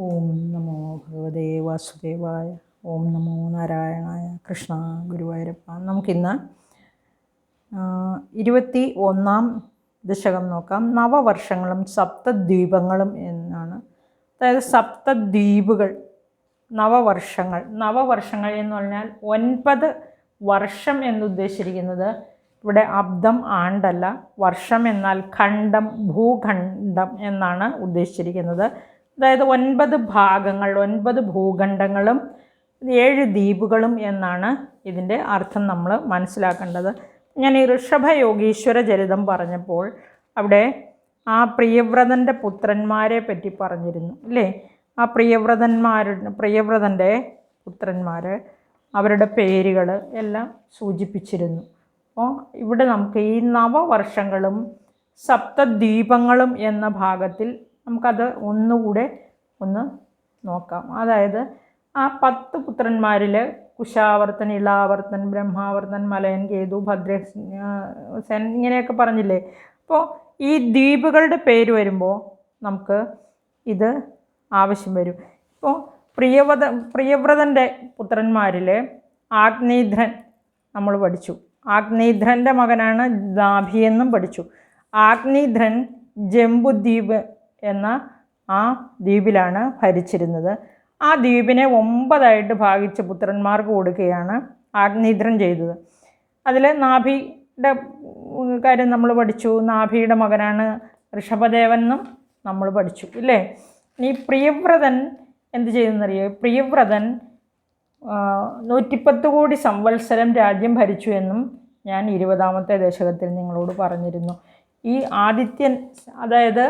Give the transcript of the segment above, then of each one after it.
ഓം നമോ ഭഗവതേ വാസുദേവായ. ഓം നമോ നാരായണായ. കൃഷ്ണ ഗുരുവായൂരപ്പ. നമുക്കിന്ന് 21 ദശകം നോക്കാം. നവവർഷങ്ങളും സപ്തദ്വീപങ്ങളും എന്നാണ്. അതായത് സപ്തദ്വീപുകൾ, നവവർഷങ്ങൾ എന്ന് പറഞ്ഞാൽ 9 വർഷം എന്നുദ്ദേശിച്ചിരിക്കുന്നത് ഇവിടെ അബ്ദം ആണ്ടല്ല. വർഷം എന്നാൽ ഖണ്ഡം, ഭൂഖണ്ഡം എന്നാണ് ഉദ്ദേശിച്ചിരിക്കുന്നത്. അതായത് 9 ഭാഗങ്ങൾ, 9 ഭൂഖണ്ഡങ്ങളും 7 ദ്വീപുകളും എന്നാണ് ഇതിൻ്റെ അർത്ഥം നമ്മൾ മനസ്സിലാക്കേണ്ടത്. ഞാൻ ഈ ഋഷഭയോഗീശ്വര ചരിതം പറഞ്ഞപ്പോൾ അവിടെ ആ പ്രിയവ്രതൻ്റെ പുത്രന്മാരെ പറ്റി പറഞ്ഞിരുന്നു അല്ലേ. ആ പ്രിയവ്രതൻ്റെ പുത്രന്മാർ, അവരുടെ പേരുകൾ എല്ലാം സൂചിപ്പിച്ചിരുന്നു. അപ്പോൾ ഇവിടെ നമുക്ക് ഈ നവവർഷങ്ങളും സപ്തദ്വീപങ്ങളും എന്ന ഭാഗത്തിൽ നമുക്കത് ഒന്നുകൂടെ ഒന്ന് നോക്കാം. അതായത് ആ 10 പുത്രന്മാരിൽ കുശാവർത്തൻ, ഇളാവർത്തൻ, ബ്രഹ്മാവർത്തൻ, മലയൻ, കേതു, ഭദ്രസൻ ഇങ്ങനെയൊക്കെ പറഞ്ഞില്ലേ. അപ്പോൾ ഈ ദ്വീപുകളുടെ പേര് വരുമ്പോൾ നമുക്ക് ഇത് ആവശ്യം വരും. ഇപ്പോൾ പ്രിയവ്രതൻ്റെ പുത്രന്മാരിൽ ആഗ്നേധ്രൻ നമ്മൾ പഠിച്ചു. ആഗ്നേധ്രൻ്റെ മകനാണ് നാഭി എന്നും പഠിച്ചു. ആഗ്നേധ്രൻ ജംബുദ്വീപ് എന്ന ആ ദ്വീപിലാണ് ഭരിച്ചിരുന്നത്. ആ ദ്വീപിനെ 9 ഭാഗിച്ച് പുത്രന്മാർക്ക് കൊടുക്കുകയാണ് ആഗ്നേധ്രൻ ചെയ്തത്. അതിൽ നാഭിയുടെ കാര്യം നമ്മൾ പഠിച്ചു. നാഭിയുടെ മകനാണ് ഋഷഭദേവൻ എന്നും നമ്മൾ പഠിച്ചു ഇല്ലേ. ഈ പ്രിയവ്രതൻ എന്ത് ചെയ്തെന്നറിയോ? പ്രിയവ്രതൻ 110 കോടി സംവത്സരം രാജ്യം ഭരിച്ചു എന്നും ഞാൻ 20ാമത്തെ ദശകത്തിൽ നിങ്ങളോട് പറഞ്ഞിരുന്നു. ഈ ആദിത്യൻ, അതായത്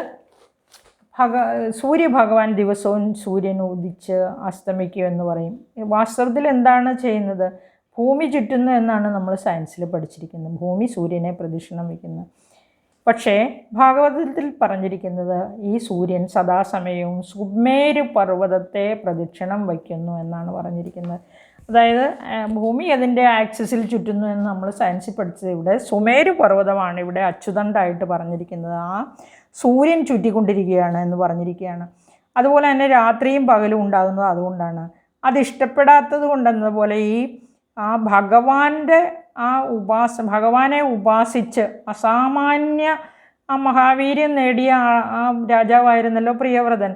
സൂര്യഭഗവാൻ ദിവസവും സൂര്യൻ ഉദിച്ച് അസ്തമിക്കുമെന്ന് പറയും. വാസ്തവത്തിൽ എന്താണ് ചെയ്യുന്നത്? ഭൂമി ചുറ്റുന്നു എന്നാണ് നമ്മൾ സയൻസിൽ പഠിച്ചിരിക്കുന്നത്. ഭൂമി സൂര്യനെ പ്രദക്ഷിണം വയ്ക്കുന്നു. പക്ഷേ ഭാഗവതത്തിൽ പറഞ്ഞിരിക്കുന്നത് ഈ സൂര്യൻ സദാസമയവും സുമേരു പർവ്വതത്തെ പ്രദക്ഷിണം വയ്ക്കുന്നു എന്നാണ് പറഞ്ഞിരിക്കുന്നത്. അതായത് ഭൂമി അതിൻ്റെ ആക്സിസിൽ ചുറ്റുന്നു എന്ന് നമ്മൾ സയൻസിൽ പഠിച്ചത്. ഇവിടെ സുമേരു പർവ്വതമാണ് ഇവിടെ അച്യുതണ്ടായിട്ട് പറഞ്ഞിരിക്കുന്നത്. ആ സൂര്യൻ ചുറ്റിക്കൊണ്ടിരിക്കുകയാണ് എന്ന് പറഞ്ഞിരിക്കുകയാണ്. അതുപോലെ തന്നെ രാത്രിയും പകലും ഉണ്ടാകുന്നത് അതുകൊണ്ടാണ്. അതിഷ്ടപ്പെടാത്തത് കൊണ്ടെന്നതുപോലെ ഈ ആ ഭഗവാനെ ഉപാസിച്ച് അസാമാന്യ മഹാവീര്യം നേടിയ ആ രാജാവായിരുന്നല്ലോ പ്രിയവ്രതൻ.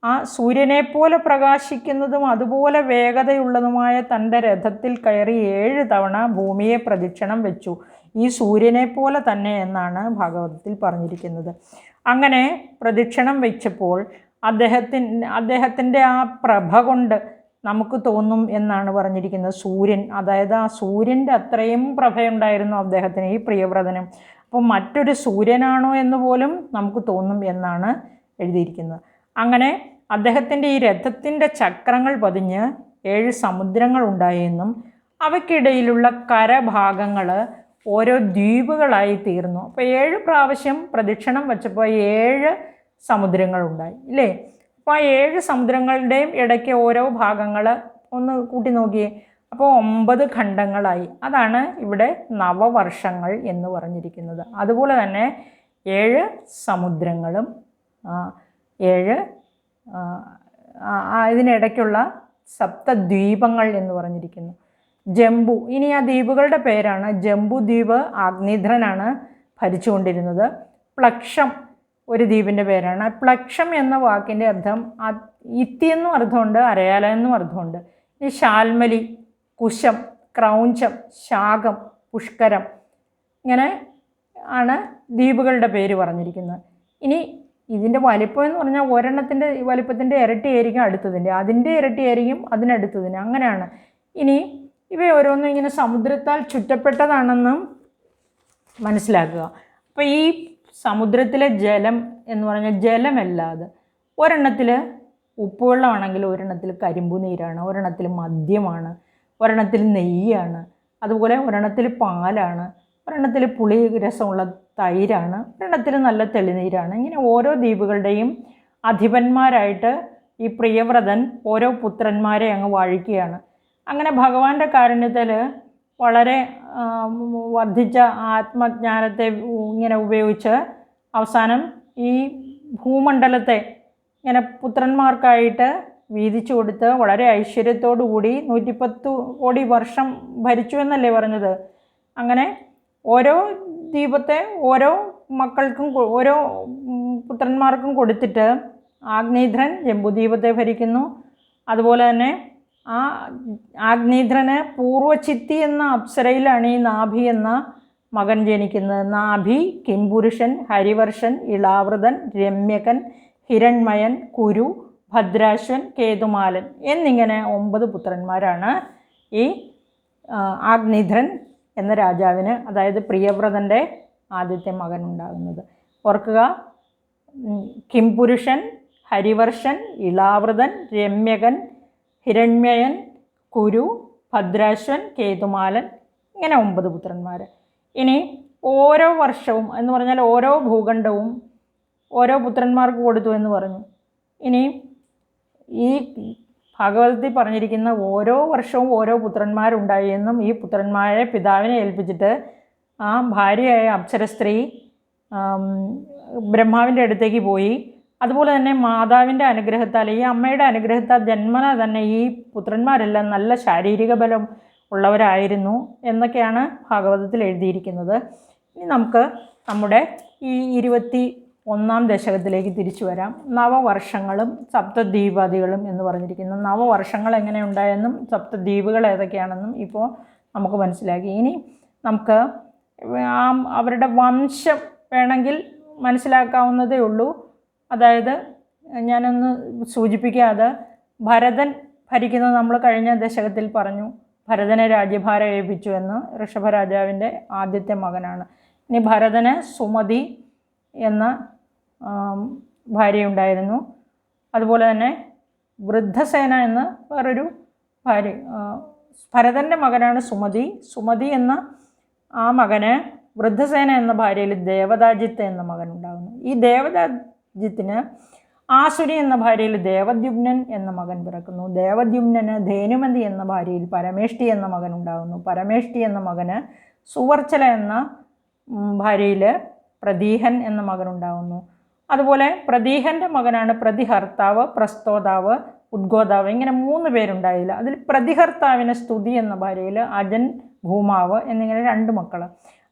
ആ സൂര്യനെപ്പോലെ പ്രകാശിക്കുന്നതും അതുപോലെ വേഗതയുള്ളതുമായ തൻ്റെ രഥത്തിൽ കയറി 7 തവണ ഭൂമിയെ പ്രദക്ഷിണം വെച്ചു. ഈ സൂര്യനെപ്പോലെ തന്നെ എന്നാണ് ഭാഗവതത്തിൽ പറഞ്ഞിരിക്കുന്നത്. അങ്ങനെ പ്രദക്ഷിണം വെച്ചപ്പോൾ അദ്ദേഹത്തിൻ്റെ ആ പ്രഭ കൊണ്ട് നമുക്ക് തോന്നും എന്നാണ് പറഞ്ഞിരിക്കുന്നത്. സൂര്യൻ, അതായത് ആ സൂര്യൻ്റെ അത്രയും പ്രഭയുണ്ടായിരുന്നു അദ്ദേഹത്തിന്, ഈ പ്രിയവ്രതനും. അപ്പോൾ മറ്റൊരു സൂര്യനാണോ എന്ന് പോലും നമുക്ക് തോന്നും എന്നാണ് എഴുതിയിരിക്കുന്നത്. അങ്ങനെ അദ്ദേഹത്തിൻ്റെ ഈ രഥത്തിൻ്റെ ചക്രങ്ങൾ പതിഞ്ഞ് 7 സമുദ്രങ്ങൾ ഉണ്ടായെന്നും അവയ്ക്കിടയിലുള്ള കരഭാഗങ്ങൾ ഓരോ ദ്വീപുകളായി തീർന്നു. അപ്പോൾ 7 പ്രാവശ്യം പ്രദക്ഷിണം വെച്ചപ്പോൾ 7 സമുദ്രങ്ങളുണ്ടായി ഇല്ലേ. അപ്പോൾ ആ 7 സമുദ്രങ്ങളുടെയും ഇടയ്ക്ക് ഓരോ ഭാഗങ്ങൾ ഒന്ന് കൂട്ടി നോക്കിയേ. അപ്പോൾ 9 ഖണ്ഡങ്ങളായി. അതാണ് ഇവിടെ നവവർഷങ്ങൾ എന്ന് പറഞ്ഞിരിക്കുന്നത്. അതുപോലെ തന്നെ 7 സമുദ്രങ്ങളും 7 ഇതിനിടയ്ക്കുള്ള സപ്തദ്വീപങ്ങൾ എന്ന് പറഞ്ഞിരിക്കുന്നു. ജംബു, ഇനി ആ ദ്വീപുകളുടെ പേരാണ്. ജംബു ദ്വീപ് ആഗ്നേധ്രനാണ് ഭരിച്ചുകൊണ്ടിരുന്നത്. പ്ലക്ഷം ഒരു ദ്വീപിൻ്റെ പേരാണ്. പ്ലക്ഷം എന്ന വാക്കിൻ്റെ അർത്ഥം ഇത്തി എന്നും അർത്ഥമുണ്ട്, അരയാല എന്നും അർത്ഥമുണ്ട്. ഈ ശാൽമലി, കുശം, ക്രൗഞ്ചം, ശാകം, പുഷ്കരം ഇങ്ങനെ ആണ് ദ്വീപുകളുടെ പേര് പറഞ്ഞിരിക്കുന്നത്. ഇനി ഇതിൻ്റെ വലിപ്പം എന്ന് പറഞ്ഞാൽ ഒരെണ്ണത്തിൻ്റെ വലിപ്പത്തിൻ്റെ ഇരട്ടിയായിരിക്കും അടുത്തതിൻ്റെ, അതിൻ്റെ ഇരട്ടിയായിരിക്കും അതിനടുത്തതിന്, അങ്ങനെയാണ്. ഇനി ഇവ ഓരോന്നും ഇങ്ങനെ സമുദ്രത്താൽ ചുറ്റപ്പെട്ടതാണെന്നും മനസ്സിലാക്കുക. അപ്പോൾ ഈ സമുദ്രത്തിലെ ജലം എന്ന് പറഞ്ഞാൽ ജലമല്ലാതെ ഒരെണ്ണത്തിൽ ഉപ്പുവെള്ളമാണെങ്കിൽ ഒരെണ്ണത്തിൽ കരിമ്പു നീരാണ്, ഒരെണ്ണത്തിൽ മദ്യമാണ്, ഒരെണ്ണത്തിൽ നെയ്യാണ്, അതുപോലെ ഒരെണ്ണത്തിൽ പാലാണ്, ഒരെണ്ണത്തിൽ പുളി രസമുള്ള തൈരാണ്, ഒരെണ്ണത്തിൽ നല്ല തെളിനീരാണ്. ഇങ്ങനെ ഓരോ ദ്വീപുകളുടെയും അധിപന്മാരായിട്ട് ഈ പ്രിയവ്രതൻ ഓരോ പുത്രന്മാരെ അങ്ങ് വാഴിക്കുകയാണ്. അങ്ങനെ ഭഗവാന്റെ കാരുണ്യത്തിൽ വളരെ വർദ്ധിച്ച ആത്മജ്ഞാനത്തെ ഇങ്ങനെ ഉപയോഗിച്ച് അവസാനം ഈ ഭൂമണ്ഡലത്തെ ഇങ്ങനെ പുത്രന്മാർക്കായിട്ട് വീതിച്ചു കൊടുത്ത് വളരെ ഐശ്വര്യത്തോടു കൂടി 110 കോടി വർഷം ഭരിച്ചു എന്നല്ലേ പറഞ്ഞത്. അങ്ങനെ ഓരോ ദീപത്തെ ഓരോ മക്കൾക്കും ഓരോ പുത്രന്മാർക്കും കൊടുത്തിട്ട് ആഗ്നേധ്രൻ ജംബുദ്വീപത്തെ ഭരിക്കുന്നു. അതുപോലെ തന്നെ ആ ആഗ്നേധ്രന് പൂർവ്വചിത്തി എന്ന അപ്സരയിലാണ് ഈ നാഭി എന്ന മകൻ ജനിക്കുന്നത്. നാഭി, കിംപുരുഷൻ, ഹരിവർഷൻ, ഇളാവൃതൻ, രമ്യകൻ, ഹിരൺമയൻ, കുരു, ഭദ്രാശ്വൻ, കേതുമാലൻ എന്നിങ്ങനെ 9 പുത്രന്മാരാണ് ഈ ആഗ്നേധ്രൻ എന്ന രാജാവിന്, അതായത് പ്രിയവ്രതൻ്റെ ആദ്യത്തെ മകൻ ഉണ്ടാകുന്നത്. ഓർക്കുക, കിംപുരുഷൻ, ഹരിവർഷൻ, ഇളാവൃതൻ, രമ്യകൻ, ഹിരണ്മയൻ, കുരു, ഭദ്രാശ്വൻ, കേതുമാലൻ ഇങ്ങനെ 9 പുത്രന്മാർ. ഇനി ഓരോ വർഷവും എന്ന് പറഞ്ഞാൽ ഓരോ ഭൂഖണ്ഡവും ഓരോ പുത്രന്മാർക്ക് കൊടുത്തു എന്ന് പറഞ്ഞു. ഇനി ഈ ഭാഗവതത്തിൽ പറഞ്ഞിരിക്കുന്ന ഓരോ വർഷവും ഓരോ പുത്രന്മാരുണ്ടായി എന്നും ഈ പുത്രന്മാരെ പിതാവിനെ ഏൽപ്പിച്ചിട്ട് ആ ഭാര്യയായ അപ്സരസ്ത്രീ ബ്രഹ്മാവിൻ്റെ അടുത്തേക്ക് പോയി. അതുപോലെ തന്നെ മാതാവിൻ്റെ അനുഗ്രഹത്താൽ, ഈ അമ്മയുടെ അനുഗ്രഹത്താൽ ജന്മന തന്നെ ഈ പുത്രന്മാരെല്ലാം നല്ല ശാരീരിക ബലം ഉള്ളവരായിരുന്നു എന്നൊക്കെയാണ് ഭാഗവതത്തിൽ എഴുതിയിരിക്കുന്നത്. ഇനി നമുക്ക് നമ്മുടെ ഈ 21-ാം ദശകത്തിലേക്ക് തിരിച്ചു വരാം. നവവർഷങ്ങളും സപ്തദ്വീപാദികളും എന്ന് പറഞ്ഞിരിക്കുന്നു. നവവർഷങ്ങൾ എങ്ങനെ ഉണ്ടായെന്നും സപ്തദ്വീപുകൾ ഏതൊക്കെയാണെന്നും ഇപ്പോൾ നമുക്ക് മനസ്സിലാക്കി. ഇനി നമുക്ക് അവരുടെ വംശം വേണമെങ്കിൽ മനസ്സിലാക്കാവുന്നതേ ഉള്ളൂ. അതായത് ഞാനൊന്ന് സൂചിപ്പിക്കാതെ, ഭരതൻ ഭരിക്കുന്നത് നമ്മൾ കഴിഞ്ഞ ദശകത്തിൽ പറഞ്ഞു. ഭരതനെ രാജ്യഭാരം ഏൽപ്പിച്ചു എന്ന്. ഋഷഭരാജാവിൻ്റെ ആദ്യത്തെ മകനാണ്. ഇനി ഭരതന് സുമതി എന്ന ഭാര്യയുണ്ടായിരുന്നു. അതുപോലെ തന്നെ വൃദ്ധസേന എന്ന വേറൊരു ഭാര്യ. ഭരതൻ്റെ മകനാണ് സുമതി. സുമതി എന്ന ആ മകന് വൃദ്ധസേന എന്ന ഭാര്യയിൽ ദേവദാജിത്ത് എന്ന മകൻ ഉണ്ടാകുന്നു. ഈ ദേവദാജിത്തിന് ആസുരി എന്ന ഭാര്യയിൽ ദേവദ്യുമ്നൻ എന്ന മകൻ പിറക്കുന്നു. ദേവദ്യുമ്നന് ധേനുമതി എന്ന ഭാര്യയിൽ പരമേഷ്ടി എന്ന മകൻ ഉണ്ടാകുന്നു. പരമേഷ്ടി എന്ന മകന് സുവർച്ചല എന്ന ഭാര്യയിൽ പ്രതീഹൻ എന്ന മകൻ ഉണ്ടാകുന്നു. അതുപോലെ പ്രതീഹൻ്റെ മകനാണ് പ്രതിഹർത്താവ്, പ്രസ്തോതാവ്, ഉദ്ഗോതാവ്. ഇങ്ങനെ 3 പേരുണ്ടായില്ല. അതിൽ പ്രതിഹർത്താവിന് സ്തുതി എന്ന ഭാര്യയിൽ അജൻ, ഭൂമാവ് എന്നിങ്ങനെ 2 മക്കൾ.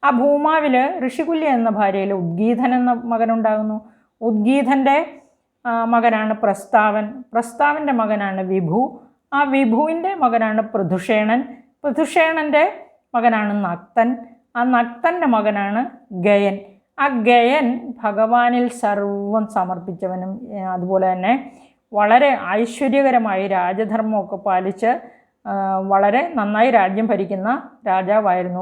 ആ ഭൂമാവിൽ ഋഷികുല്യ എന്ന ഭാര്യയിൽ ഉദ്ഗീതൻ എന്ന മകനുണ്ടാകുന്നു. ഉദ്ഗീതൻ്റെ മകനാണ് പ്രസ്താവൻ. പ്രസ്താവൻ്റെ മകനാണ് വിഭു. ആ വിഭുവിൻ്റെ മകനാണ് പൃഥുഷേണൻ. പൃഥുഷേണൻ്റെ മകനാണ് നക്തൻ. ആ നക്തൻ്റെ മകനാണ് ഗയൻ. ആ ഗയൻ ഭഗവാനിൽ സർവം സമർപ്പിച്ചവനും അതുപോലെ തന്നെ വളരെ ഐശ്വര്യകരമായി രാജധർമ്മമൊക്കെ പാലിച്ച് വളരെ നന്നായി രാജ്യം ഭരിക്കുന്ന രാജാവായിരുന്നു.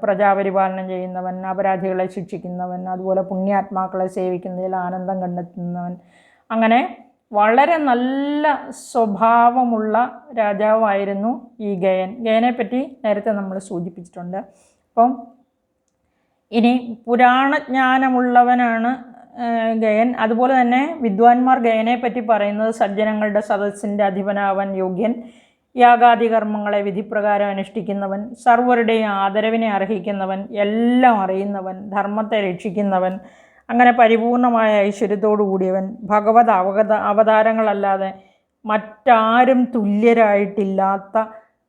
പ്രജാപരിപാലനം ചെയ്യുന്നവൻ, അപരാധികളെ ശിക്ഷിക്കുന്നവൻ, അതുപോലെ പുണ്യാത്മാക്കളെ സേവിക്കുന്നതിൽ ആനന്ദം കണ്ടെത്തുന്നവൻ. അങ്ങനെ വളരെ നല്ല സ്വഭാവമുള്ള രാജാവായിരുന്നു ഈ ഗയൻ. ഗയനെപ്പറ്റി നേരത്തെ നമ്മൾ സൂചിപ്പിച്ചിട്ടുണ്ട്. അപ്പം ഇനി പുരാണജ്ഞാനമുള്ളവനാണ് ഗയൻ. അതുപോലെ തന്നെ വിദ്വാൻമാർ ഗയനെ പറ്റി പറയുന്നത് സജ്ജനങ്ങളുടെ സദസ്സിൻ്റെ അധിപനാവാൻ യോഗ്യൻ, യാഗാദി കർമ്മങ്ങളെ വിധിപ്രകാരം അനുഷ്ഠിക്കുന്നവൻ, സർവരുടെയും ആദരവിനെ അർഹിക്കുന്നവൻ, എല്ലാം അറിയുന്നവൻ, ധർമ്മത്തെ രക്ഷിക്കുന്നവൻ, അങ്ങനെ പരിപൂർണമായ ഐശ്വര്യത്തോടു കൂടിയവൻ, ഭഗവത് അവതാരങ്ങളല്ലാതെ മറ്റാരും തുല്യരായിട്ടില്ലാത്ത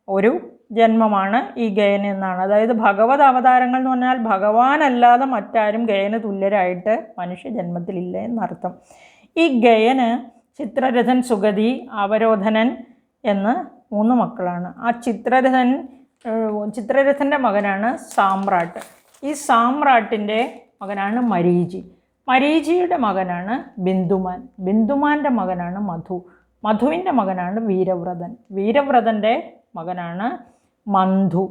ഒരു ജന്മമാണ് ഈ ഗയൻ എന്നാണ്. അതായത് ഭഗവത് അവതാരങ്ങൾ എന്ന് പറഞ്ഞാൽ ഭഗവാനല്ലാതെ മറ്റാരും ഗയന് തുല്യരായിട്ട് മനുഷ്യ ജന്മത്തിലില്ല എന്നർത്ഥം. ഈ ഗയന് ചിത്രരഥൻ, സുഗതി, അവരോധനൻ എന്ന് 3 മക്കളാണ്. ആ ചിത്രരഥൻ്റെ മകനാണ് സാമ്രാട്ട്. ഈ സാമ്രാട്ടിൻ്റെ മകനാണ് മരീചി. മരീചിയുടെ മകനാണ് ബിന്ദുമാൻ. ബിന്ദുമാൻ്റെ മകനാണ് മധു. മധുവിൻ്റെ മകനാണ് വീരവ്രതൻ. വീരവ്രതൻ്റെ മകനാണ് മന്ധു.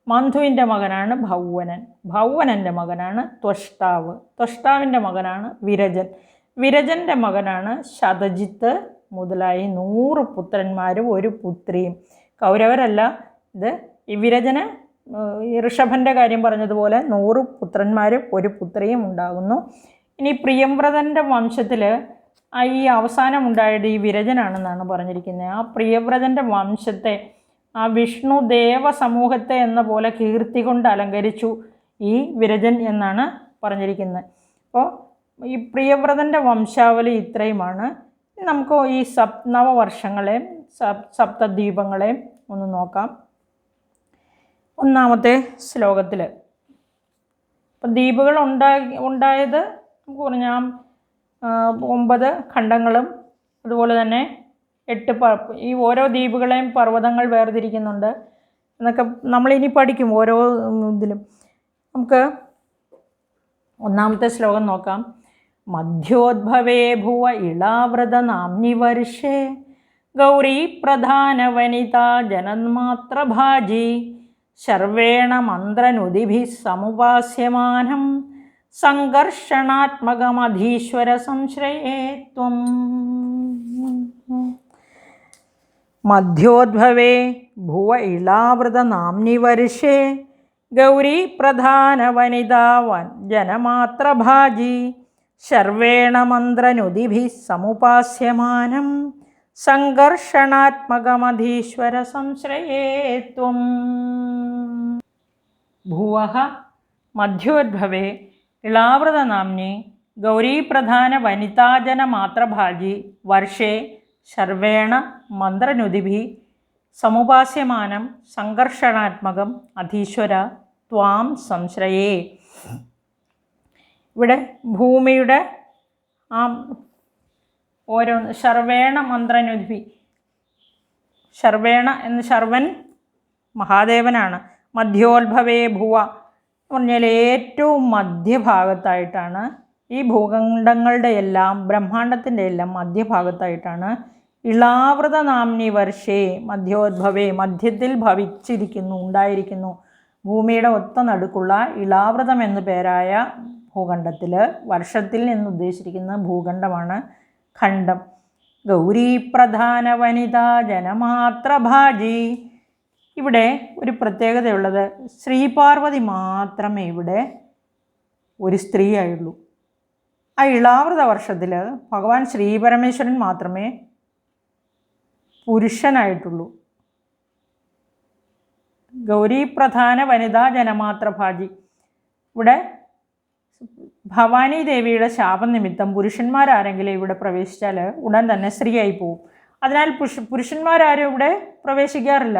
മന്ധുവിൻ്റെ മകനാണ് ഭൗവനൻ. ഭൗവനൻ്റെ മകനാണ് ത്വഷ്ടാവ്. ത്വഷ്ടാവിൻ്റെ മകനാണ് വിരജൻ. വിരജൻ്റെ മകനാണ് ശതജിത്ത് മുതലായി 100 പുത്രന്മാരും 1 പുത്രിയും. കൗരവരല്ല ഇത്. ഈ വിരജന് ഈ ഋഷഭൻ്റെ കാര്യം പറഞ്ഞതുപോലെ 100 പുത്രന്മാരും 1 പുത്രിയും ഉണ്ടാകുന്നു. ഇനി പ്രിയവ്രതൻ്റെ വംശത്തിൽ ഈ അവസാനം ഉണ്ടായത് ഈ വിരജനാണെന്നാണ് പറഞ്ഞിരിക്കുന്നത്. ആ പ്രിയവ്രതൻ്റെ വംശത്തെ ആ വിഷ്ണു ദേവ സമൂഹത്തെ എന്ന പോലെ കീർത്തി കൊണ്ട് അലങ്കരിച്ചു ഈ വിരജൻ എന്നാണ് പറഞ്ഞിരിക്കുന്നത്. അപ്പോൾ ഈ പ്രിയവ്രതൻ്റെ വംശാവലി ഇത്രയുമാണ്. നമുക്ക് ഈ നവവർഷങ്ങളെയും സപ്തദ്വീപങ്ങളെയും ഒന്ന് നോക്കാം. ഒന്നാമത്തെ ശ്ലോകത്തിൽ ഇപ്പം ദ്വീപുകൾ ഉണ്ടായത് നമുക്ക് പറഞ്ഞാൽ 9 ഖണ്ഡങ്ങളും അതുപോലെ തന്നെ 8 ഈ ഓരോ ദ്വീപുകളെയും പർവ്വതങ്ങൾ വേർതിരിക്കുന്നുണ്ട് എന്നൊക്കെ നമ്മളിനി പഠിക്കും ഓരോ ഇതിലും. നമുക്ക് ഒന്നാമത്തെ ശ്ലോകം നോക്കാം. മധ്യോദ്ഭവേ ഭുവ ഇളാവൃത നാംനി വർഷേ ഗൗരീ പ്രധാന വനിതാ ജനന്മാത്രഭാജി ശർവേണ മന്ത്രനുദിഭിः സമുപാസ്യമാനം സംഘർഷണാത്മകമധീശ്വര സംശ്രയേ ത്വം. മധ്യോദ്ഭവേ ഭുവ ഇളാവൃത നാംനി വർഷേ ഗൗരീ പ്രധാന വനിതാ ജനമാത്രഭാജി ശർവേണ മന്ത്രനുദിഭിः സമുപാസ്യമാനം സംഘർഷണാത്മകമധീശ്വര സംശ്രയേ ത്വം. ഭുവഃ മധ്യോദ്ഭവേ ഇളാവൃത നാംനി ഗൗരീപ്രധാന വനിതാജനമാത്രഭാജി വർഷേ ശർവേണ മന്ത്രനുദിഭിः സമുപാസ്യമാനം സംഘർഷണാത്മകം അധീശ്വര ത്വാം സംശ്രയേ. ഇവിടെ ഭൂമിയുടെ ആ ഓരോന്ന് ശർവേണ മന്ത്രനുദിഭി, ശർവേണ എന്ന് ശർവൻ മഹാദേവനാണ്. മധ്യോത്ഭവേ ഭുവ എന്ന് പറഞ്ഞാൽ ഏറ്റവും മധ്യഭാഗത്തായിട്ടാണ് ഈ ഭൂഖണ്ഡങ്ങളുടെ എല്ലാം ബ്രഹ്മാണ്ടത്തിൻ്റെ എല്ലാം മധ്യഭാഗത്തായിട്ടാണ് ഇളാവൃത നാംനി വർഷേ മധ്യോദ്ഭവേ മധ്യത്തിൽ ഭവിച്ചിരിക്കുന്നു ഉണ്ടായിരിക്കുന്നു ഭൂമിയുടെ ഒത്ത നടുക്കുള്ള ഇളാവൃതം എന്നു പേരായ ഭൂഖണ്ഡത്തിൽ വർഷത്തിൽ എന്നുദ്ദേശിച്ചിരിക്കുന്ന ഭൂഖണ്ഡമാണ് ഖണ്ഡം. ഗൗരീ പ്രധാന വനിതാ ജനമാത്രഭാജി. ഇവിടെ ഒരു പ്രത്യേകതയുള്ളത് ശ്രീപാർവതി മാത്രമേ ഇവിടെ ഒരു സ്ത്രീയായുള്ളൂ. ആ ഇളാവൃത വർഷത്തിൽ ഭഗവാൻ ശ്രീപരമേശ്വരൻ മാത്രമേ പുരുഷനായിട്ടുള്ളൂ. ഗൗരീ പ്രധാന വനിതാ ജനമാത്രഭാജി. ഇവിടെ ഭവാനി ദേവിയുടെ ശാപനിമിത്തം പുരുഷന്മാരാരെങ്കിലും ഇവിടെ പ്രവേശിച്ചാൽ ഉടൻ തന്നെ സ്ത്രീയായി പോവും. അതിനാൽ പുരുഷന്മാരാരും ഇവിടെ പ്രവേശിക്കാറില്ല.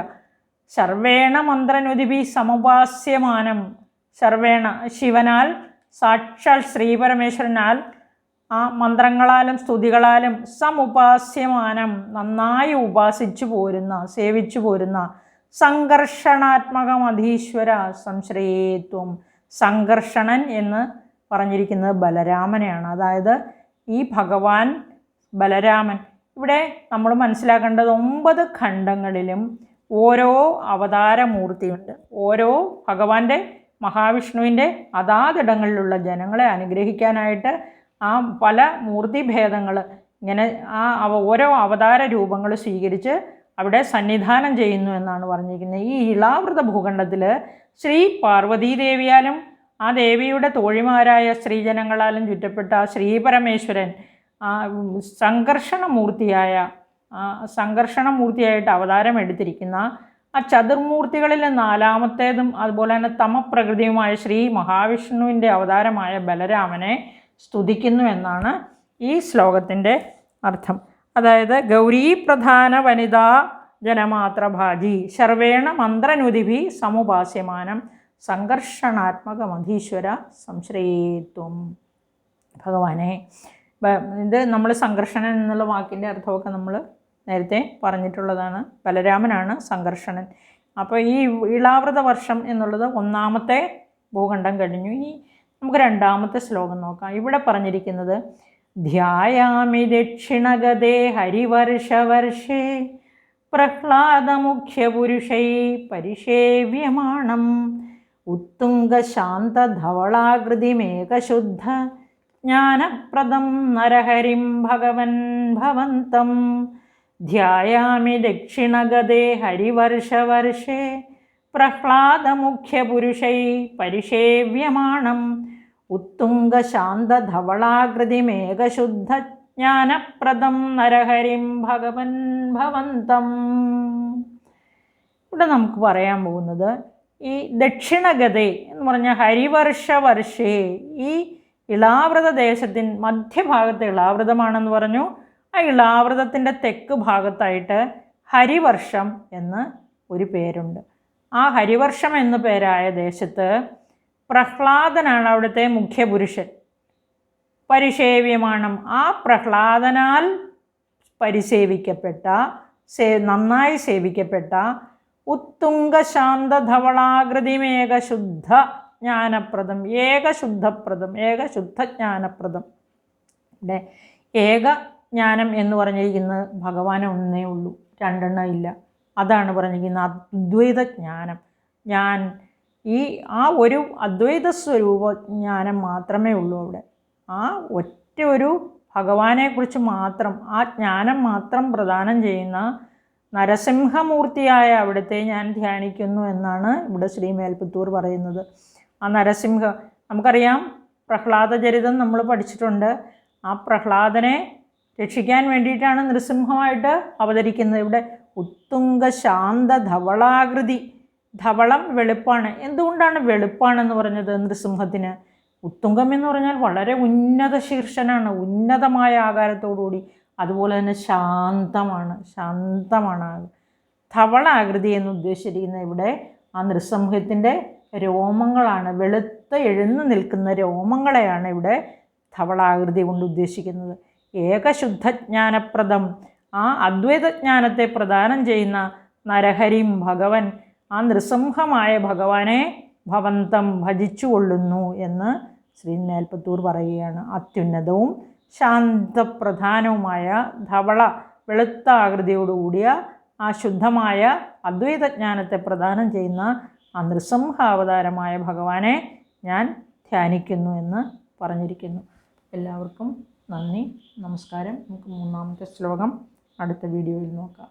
ശർവേണ മന്ത്രനുദിഭി സമുപാസ്യമാനം. ശർവേണ ശിവനാൽ സാക്ഷാൽ ശ്രീപരമേശ്വരനാൽ ആ മന്ത്രങ്ങളാലും സ്തുതികളാലും സമുപാസ്യമാനം നന്നായി ഉപാസിച്ചു പോരുന്ന സേവിച്ചു പോരുന്ന സംഘർഷണാത്മകം അധീശ്വര സംശ്രയേത്വം. സംഘർഷണൻ എന്ന് പറഞ്ഞിരിക്കുന്നത് ബലരാമനെയാണ്. അതായത് ഈ ഭഗവാൻ ബലരാമൻ. ഇവിടെ നമ്മൾ മനസ്സിലാക്കേണ്ടത് 9 ഖണ്ഡങ്ങളിലും ഓരോ അവതാരമൂർത്തിയുണ്ട്. ഓരോ ഭഗവാന്റെ മഹാവിഷ്ണുവിൻ്റെ അതാതിടങ്ങളിലുള്ള ജനങ്ങളെ അനുഗ്രഹിക്കാനായിട്ട് ആ പല മൂർത്തിഭേദങ്ങൾ ഇങ്ങനെ ഓരോ അവതാര രൂപങ്ങൾ സ്വീകരിച്ച് അവിടെ സന്നിധാനം ചെയ്യുന്നു എന്നാണ് പറഞ്ഞിരിക്കുന്നത്. ഈ ഇളാവൃത ഭൂഖണ്ഡത്തിൽ ശ്രീ പാർവതീദേവിയാലും ആ ദേവിയുടെ തോഴിമാരായ സ്ത്രീജനങ്ങളാലും ചുറ്റപ്പെട്ട ശ്രീപരമേശ്വരൻ സംഘർഷണമൂർത്തിയായിട്ട് അവതാരം എടുത്തിരിക്കുന്ന ആ ചതുർമൂർത്തികളിൽ 4ാമത്തേതും അതുപോലെ തന്നെ തമപ്രകൃതിയുമായ ശ്രീ മഹാവിഷ്ണുവിൻ്റെ അവതാരമായ ബലരാമനെ സ്തുതിക്കുന്നു എന്നാണ് ഈ ശ്ലോകത്തിൻ്റെ അർത്ഥം. അതായത് ഗൗരീ പ്രധാന വനിതാ ജനമാത്രഭാജി ശർവേണ മന്ത്രനുദിഭി സമുപാസ്യമാനം സംഘർഷണാത്മകമധീശ്വര സംശ്രയേത്വം. ഭഗവാനെ ഇത് നമ്മൾ സംഘർഷണൻ എന്നുള്ള വാക്കിൻ്റെ അർത്ഥമൊക്കെ നമ്മൾ നേരത്തെ പറഞ്ഞിട്ടുള്ളതാണ്. ബലരാമനാണ് സംഘർഷണൻ. അപ്പോൾ ഈ ഇളാവൃത വർഷം എന്നുള്ളത് 1ാമത്തെ ഭൂഖണ്ഡം കഴിഞ്ഞു. ഇനി നമുക്ക് 2ാമത്തെ ശ്ലോകം നോക്കാം. ഇവിടെ പറഞ്ഞിരിക്കുന്നത് ധ്യായാമി ദക്ഷിണഗതേ ഹരിവർഷവർഷേ പ്രഹ്ലാദമുഖ്യപുരുഷൈ പരിഷേവ്യമാണം ഉത്തുംഗശാന്തധവളാകൃതിമേകശുദ്ധ ജ്ഞാനപ്രദം നരഹരിം ഭഗവൻ ഭവന്തം. ധ്യായാമി ദക്ഷിണഗതേ ഹരിവർഷവർഷേ പ്രഹ്ലാദമുഖ്യപുരുഷൈ പരിഷേവ്യമാണം ഉത്തുംഗശാന്തധവളാകൃതിമേകശുദ്ധ ജ്ഞാനപ്രദം നരഹരിം ഭഗവൻ ഭവന്തം. ഇവിടെ നമുക്ക് പറയാൻ പോകുന്നത് ഈ ദക്ഷിണഗതേ എന്ന് പറഞ്ഞാൽ ഹരിവർഷവർഷേ ഈ ഇളാവൃത ദേശത്തിൻ മധ്യഭാഗത്തെ ഇളാവൃതമാണെന്ന് പറഞ്ഞു. ആ ആ ഇളാവൃതത്തിൻ്റെ തെക്ക് ഭാഗത്തായിട്ട് ഹരിവർഷം എന്ന് ഒരു പേരുണ്ട്. ആ ഹരിവർഷം എന്നു പേരായ ദേശത്ത് പ്രഹ്ലാദനാണ് അവിടുത്തെ മുഖ്യപുരുഷൻ. പരിസേവ്യമാണ്. ആ പ്രഹ്ലാദനാൽ പരിസേവിക്കപ്പെട്ട നന്നായി സേവിക്കപ്പെട്ട ഉത്തുംഗശാന്തധവളാകൃതിമേകശുദ്ധ ജ്ഞാനപ്രദം, ഏകശുദ്ധപ്രദം, ഏകശുദ്ധജ്ഞാനപ്രദം. ഇവിടെ ഏകജ്ഞാനം എന്ന് പറഞ്ഞിരിക്കുന്നത് ഭഗവാൻ ഒന്നേ ഉള്ളൂ, രണ്ടെണ്ണം ഇല്ല. അതാണ് പറഞ്ഞിരിക്കുന്നത് അദ്വൈത ജ്ഞാനം. ആ ഒരു അദ്വൈത സ്വരൂപ ജ്ഞാനം മാത്രമേ ഉള്ളൂ അവിടെ. ആ ഒറ്റ ഒരു ഭഗവാനെക്കുറിച്ച് മാത്രം, ആ ജ്ഞാനം മാത്രം പ്രദാനം ചെയ്യുന്ന നരസിംഹമൂർത്തിയായ അവിടുത്തെ ഞാൻ ധ്യാനിക്കുന്നു എന്നാണ് ഇവിടെ ശ്രീ മേൽപ്പത്തൂർ പറയുന്നത്. ആ നമുക്കറിയാം, പ്രഹ്ലാദചരിതം നമ്മൾ പഠിച്ചിട്ടുണ്ട്. ആ പ്രഹ്ലാദനെ രക്ഷിക്കാൻ വേണ്ടിയിട്ടാണ് നൃസിംഹമായിട്ട് അവതരിക്കുന്നത്. ഇവിടെ ഉത്തുംഗ ശാന്ത ധവളാകൃതി, ധവളം വെളുപ്പാണ്. എന്തുകൊണ്ടാണ് വെളുപ്പാണെന്ന് പറഞ്ഞത് നൃസിംഹത്തിന്? ഉത്തുംഗം എന്ന് പറഞ്ഞാൽ വളരെ ഉന്നത ശീർഷനാണ്, ഉന്നതമായ ആകാരത്തോടുകൂടി, അതുപോലെ തന്നെ ശാന്തമാണ്. ധവളാകൃതി എന്ന് ഉദ്ദേശിച്ചിരിക്കുന്നത് ഇവിടെ ആ നൃസിംഹത്തിൻ്റെ രോമങ്ങളാണ്, വെളുത്ത എഴുന്നു നിൽക്കുന്ന രോമങ്ങളെയാണ് ഇവിടെ ധവളാകൃതി കൊണ്ട് ഉദ്ദേശിക്കുന്നത്. ഏകശുദ്ധജ്ഞാനപ്രദം, ആ അദ്വൈതജ്ഞാനത്തെ പ്രദാനം ചെയ്യുന്ന നരഹരിം ഭഗവൻ, ആ നൃസിംഹമായ ഭഗവാനെ ഭവന്തം ഭജിച്ചുകൊള്ളുന്നു എന്ന് ശ്രീ മേൽപ്പത്തൂർ പറയുകയാണ്. അത്യുന്നതവും ശാന്തപ്രധാനവുമായ ധവള വെളുത്ത ആകൃതിയോടുകൂടിയ ആ ശുദ്ധമായ അദ്വൈതജ്ഞാനത്തെ പ്രദാനം ചെയ്യുന്ന ആ നൃസിംഹാവതാരമായ ഭഗവാനെ ഞാൻ ധ്യാനിക്കുന്നു എന്ന് പറഞ്ഞിരിക്കുന്നു. എല്ലാവർക്കും നന്ദി, നമസ്കാരം. നമുക്ക് മൂന്നാമത്തെ ശ്ലോകം അടുത്ത വീഡിയോയിൽ നോക്കാം.